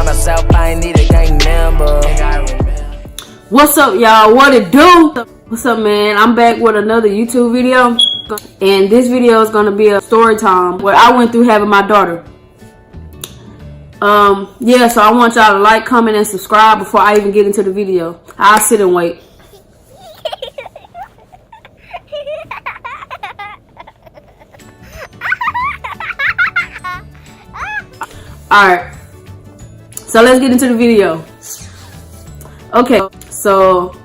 by myself, I ain't need a gang member. What's up, y'all? What it do? What's up, man? I'm back with another YouTube video, and this video is gonna be a story time where I went through having my daughter. Yeah, so I want y'all to like, comment, and subscribe before I even get into the video. I'll sit and wait. Alright, so let's get into the video. Okay, so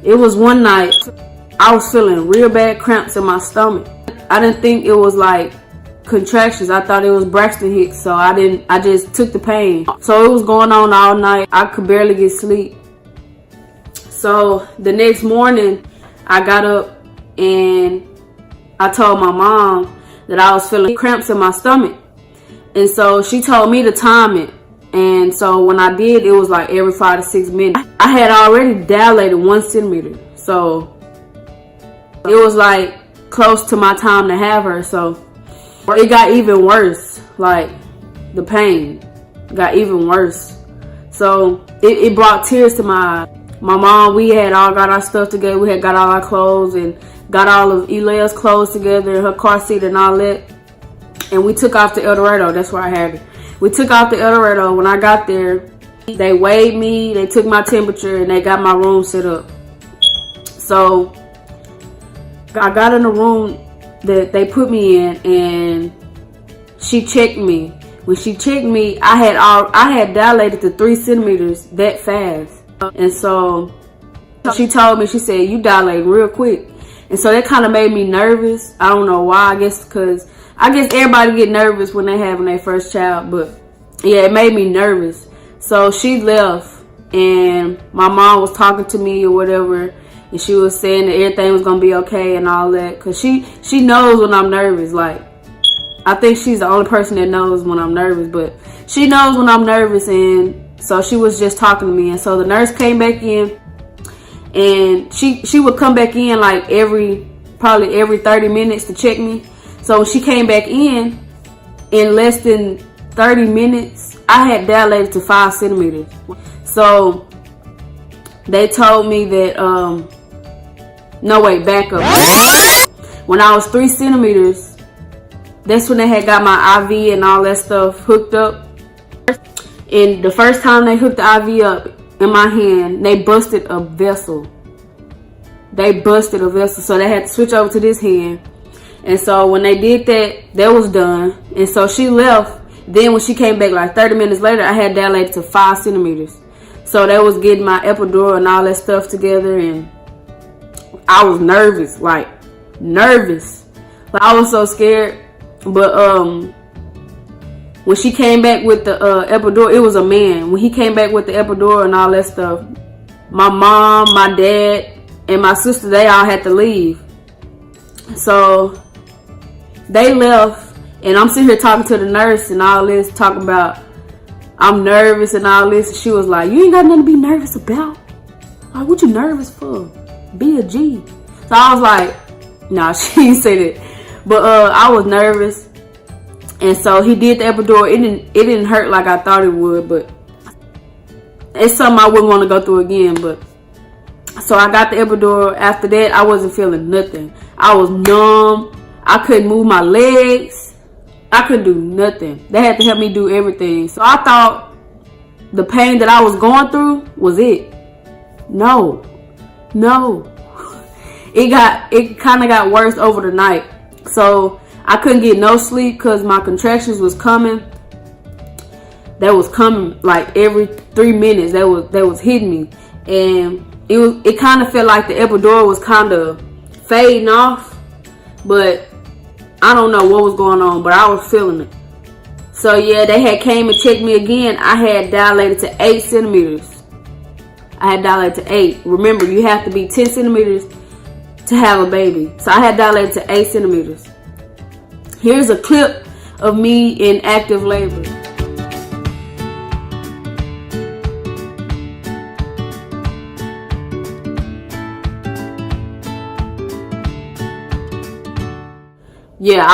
it was one night. I was feeling real bad cramps in my stomach. I didn't think it was like contractions. I thought it was Braxton Hicks, so I just took the pain. So it was going on all night. I could barely get sleep. So the next morning I got up and I told my mom that I was feeling cramps in my stomach. And so she told me to time it. And so when I did, it was like every 5 to 6 minutes. I had already dilated 1 centimeter. So it was like close to my time to have her. So it got even worse. Like the pain got even worse. So it brought tears to my eyes. My mom, we had all got our stuff together. We had got all our clothes and got all of Elia's clothes together, her car seat and all that. And we took off to El Dorado. That's where I had her. We took off to El Dorado. When I got there, they weighed me, they took my temperature, and they got my room set up. So I got in the room that they put me in, and she checked me. When she checked me, I had dilated to 3 centimeters that fast. And so she told me, she said, "You dilate real quick." And so that kind of made me nervous. I don't know why. I guess everybody get nervous when they having their first child, but yeah, it made me nervous. So she left, and my mom was talking to me or whatever, and she was saying that everything was gonna be okay and all that, cause she knows when I'm nervous. Like, I think she's the only person that knows when I'm nervous, but she knows when I'm nervous. And so she was just talking to me, and so the nurse came back in, and she would come back in like probably every 30 minutes to check me. So when she came back in less than 30 minutes, I had dilated to 5 centimeters. So they told me that, no wait, back up. When I was 3 centimeters, that's when they had got my IV and all that stuff hooked up. And the first time they hooked the IV up in my hand, they busted a vessel. So they had to switch over to this hand. And so when they did that was done. And so she left. Then when she came back like 30 minutes later, I had dilated to 5 centimeters. So they was getting my epidural and all that stuff together. And I was nervous, like nervous. Like, I was so scared. But when she came back with the epidural, it was a man. When he came back with the epidural and all that stuff, my mom, my dad, and my sister, they all had to leave. So they left, and I'm sitting here talking to the nurse and all this, talking about I'm nervous and all this. And she was like, "You ain't got nothing to be nervous about. Like, what you nervous for? Be a G." So I was like, nah, she didn't say that. But I was nervous. And so he did the epidural. It didn't hurt like I thought it would, but it's something I wouldn't want to go through again. But so I got the epidural. After that, I wasn't feeling nothing. I was numb. I couldn't move my legs. I couldn't do nothing. They had to help me do everything. So I thought the pain that I was going through was it. No. It kind of got worse over the night. So I couldn't get no sleep because my contractions was coming. That was coming like every 3 minutes. That was hitting me. And it kind of felt like the epidural was kind of fading off, but I don't know what was going on, but I was feeling it. So yeah, they had came and checked me again. I had dilated to 8 centimeters. I had dilated to 8. Remember, you have to be 10 centimeters to have a baby. So I had dilated to 8 centimeters. Here's a clip of me in active labor. Yeah,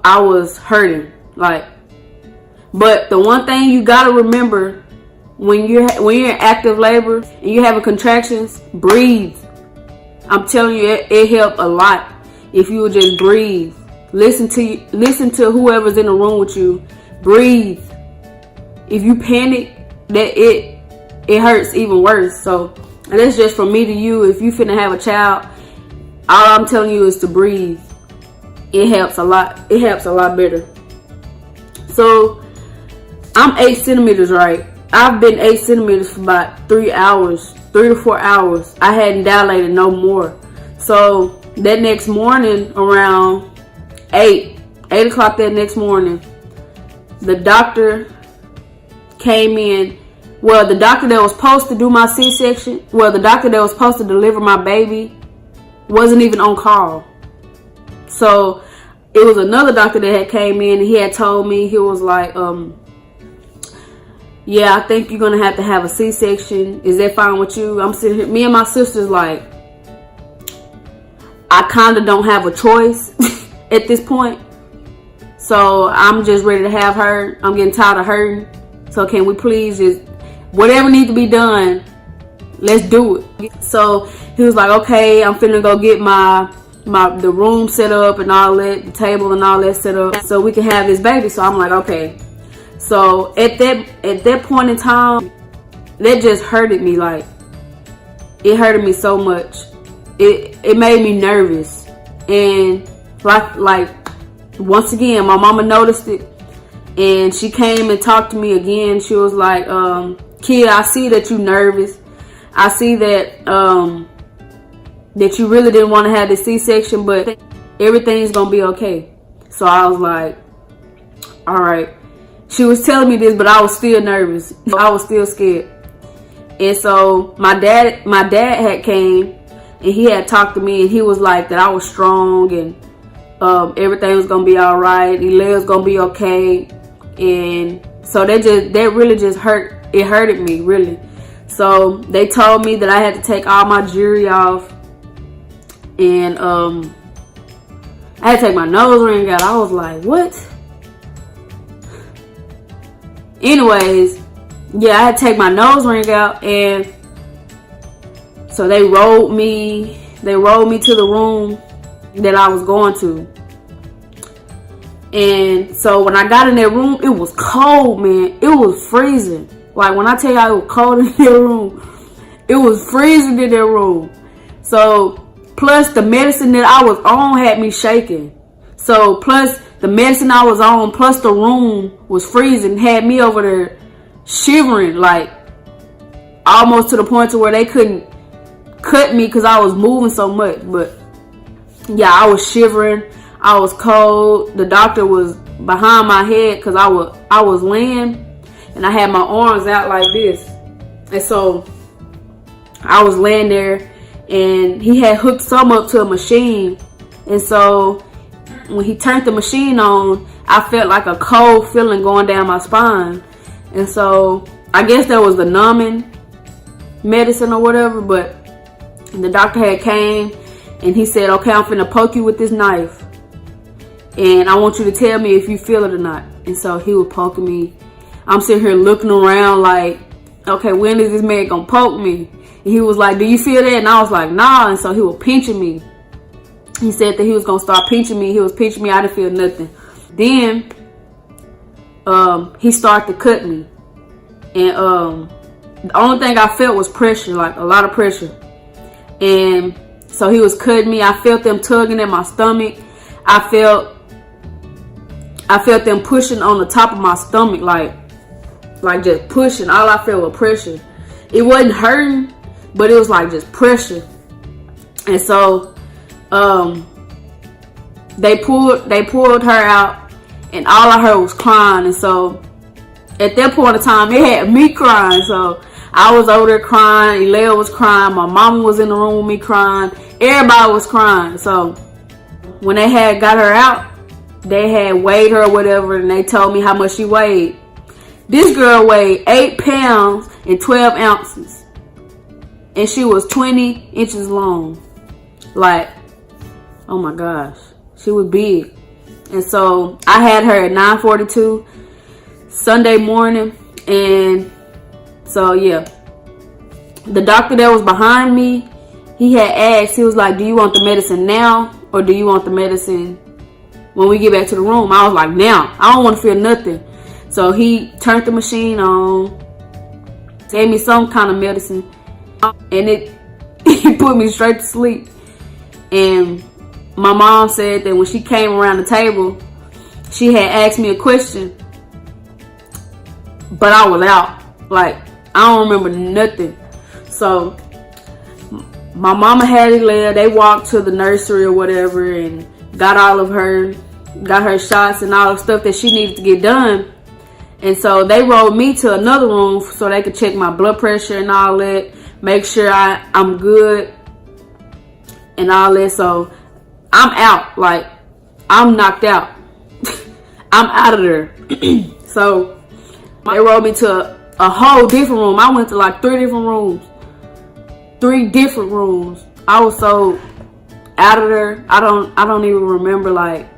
I was hurting. Like, But the one thing you gotta remember when you're in active labor and you're having contractions, breathe. I'm telling you, it helped a lot if you would just breathe. Listen to whoever's in the room with you. Breathe. If you panic, that it hurts even worse. So that's just from me to you. If you finna have a child, all I'm telling you is to breathe. It helps a lot. It helps a lot better. So I'm 8 centimeters, right? I've been 8 centimeters for about 3 to 4 hours. I hadn't dilated no more. So that next morning, around 8 o'clock that next morning, the doctor came in. Well, the doctor that was supposed to do my C-section, the doctor that was supposed to deliver my baby wasn't even on call. So it was another doctor that had came in, and he had told me, he was like, yeah, I think you're going to have a C-section. Is that fine with you? I'm sitting here, me and my sister's like, I kind of don't have a choice at this point. So I'm just ready to have her. I'm getting tired of hurting. So can we please just, whatever needs to be done, let's do it. So he was like, okay, I'm finna go get the room set up and all that, the table and all that set up so we can have this baby. So I'm like, okay. So at that point in time, that just hurted me. Like, it hurted me so much. It made me nervous. And like once again, my mama noticed it, and she came and talked to me again. She was like, kid, I see that you nervous. I see that that you really didn't want to have the C-section, but everything's gonna be okay. So I was like, all right. She was telling me this, but I was still nervous. I was still scared. And so my dad had came, and he had talked to me, and he was like that I was strong, and everything was gonna be all right. Elaine was gonna be okay. And so that really just hurt. It hurted me really. So they told me that I had to take all my jewelry off, and I had to take my nose ring out. I was like, what? Anyways, yeah, I had to take my nose ring out, and so they rolled me to the room that I was going to. And so when I got in that room, it was cold, man. It was freezing. Like, when I tell y'all it was cold in that room, it was freezing in that room. So plus the medicine that I was on had me shaking. So plus the medicine I was on, plus the room was freezing, had me over there shivering, like almost to the point to where they couldn't cut me because I was moving so much. But yeah, I was shivering. I was cold. The doctor was behind my head because I was laying, and I had my arms out like this. And so I was laying there, and he had hooked some up to a machine. And so when he turned the machine on, I felt like a cold feeling going down my spine. And so I guess that was the numbing medicine or whatever. But the doctor had came, and he said, okay, I'm finna poke you with this knife, and I want you to tell me if you feel it or not. And so he was poking me. I'm sitting here looking around like, okay, when is this man gonna poke me? And he was like, do you feel that? And I was like, nah. And so he was pinching me. He said that he was gonna start pinching me. He was pinching me. I didn't feel nothing. Then he started to cut me, and the only thing I felt was pressure, like a lot of pressure. And so he was cutting me. I felt them tugging at my stomach. I felt them pushing on the top of my stomach, like just pushing. All I felt was pressure. It wasn't hurting, but it was like just pressure. And so they pulled her out, and all I heard was crying. And so at that point in time, it had me crying. So I was over there crying. Elia was crying. My mama was in the room with me crying. Everybody was crying. So when they had got her out, they had weighed her or whatever, and they told me how much she weighed. This girl weighed 8 pounds and 12 ounces. And she was 20 inches long. Like, oh my gosh. She was big. And so I had her at 942. Sunday morning. And so yeah, the doctor that was behind me, he had asked, he was like, do you want the medicine now or do you want the medicine when we get back to the room? I was like, now. I don't want to feel nothing. So he turned the machine on, gave me some kind of medicine, and it put me straight to sleep. And my mom said that when she came around the table, she had asked me a question, but I was out. Like, I don't remember nothing. So my mama had it laid. They walked to the nursery or whatever and got her shots and all the stuff that she needed to get done. And so they rolled me to another room so they could check my blood pressure and all that, make sure I'm good and all that. So I'm out. Like, I'm knocked out. I'm out of there. So they rolled me to a whole different room. I went to like 3 different rooms. 3 different rooms. I was so out of there. I don't even remember like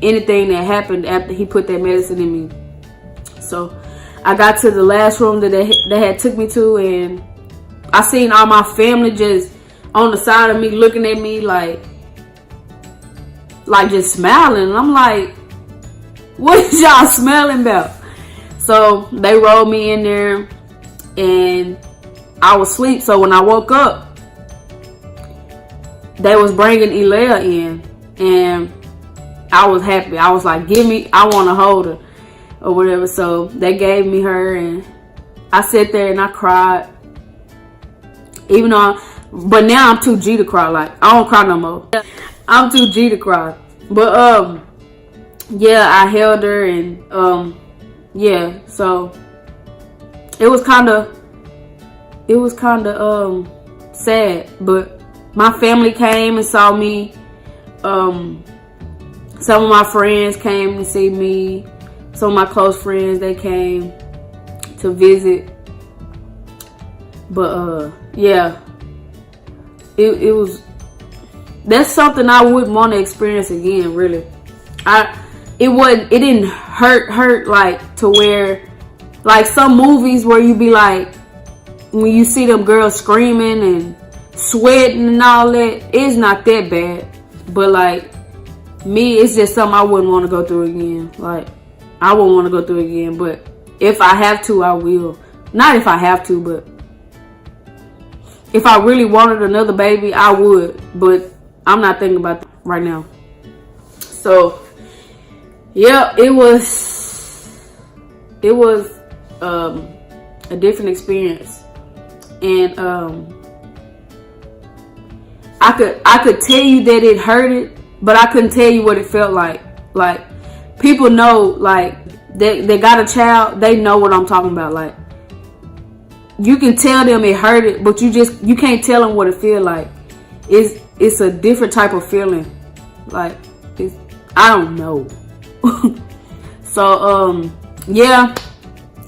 anything that happened after he put that medicine in me. So I got to the last room that they had took me to, and I seen all my family just on the side of me looking at me like just smiling. And I'm like, what is y'all smiling about? So they rolled me in there and I was asleep. So when I woke up, they was bringing Elia in, and I was happy. I was like, I want to hold her or whatever. So they gave me her, and I sat there and I cried. Even though, but now I'm too G to cry. Like, I don't cry no more. I'm too G to cry. But yeah, I held her, and yeah. So it was kind of sad, but my family came and saw me. Some of my friends came to see me. Some of my close friends, they came to visit. But yeah, it was, that's something I wouldn't want to experience again, really. It didn't hurt like to where, like some movies where you be like, when you see them girls screaming and sweating and all that, it's not that bad. But like me, it's just something I wouldn't want to go through again. Like, I wouldn't want to go through it again. But if I have to, I will. Not if I have to, but if I really wanted another baby, I would. But I'm not thinking about that right now. So yeah, it was a different experience. And I could tell you that it hurted, but I couldn't tell you what it felt like. Like, people know, like, they got a child, they know what I'm talking about. Like, you can tell them it hurted, but you can't tell them what it feel like. It's a different type of feeling. Like, I don't know. So yeah,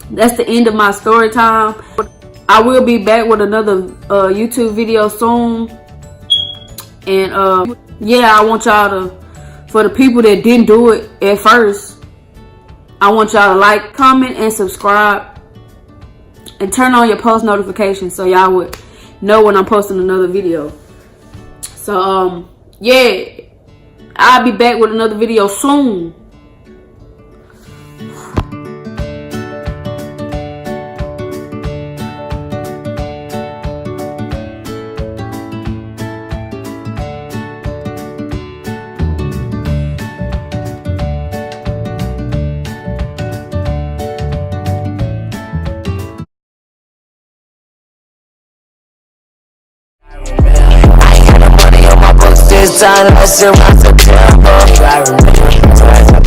that's the end of my story time. I will be back with another YouTube video soon. And yeah, I want y'all to, for the people that didn't do it at first, I want y'all to like, comment, and subscribe, and turn on your post notifications so y'all would know when I'm posting another video. So yeah, I'll be back with another video soon. This time, let's see what's September. I remember.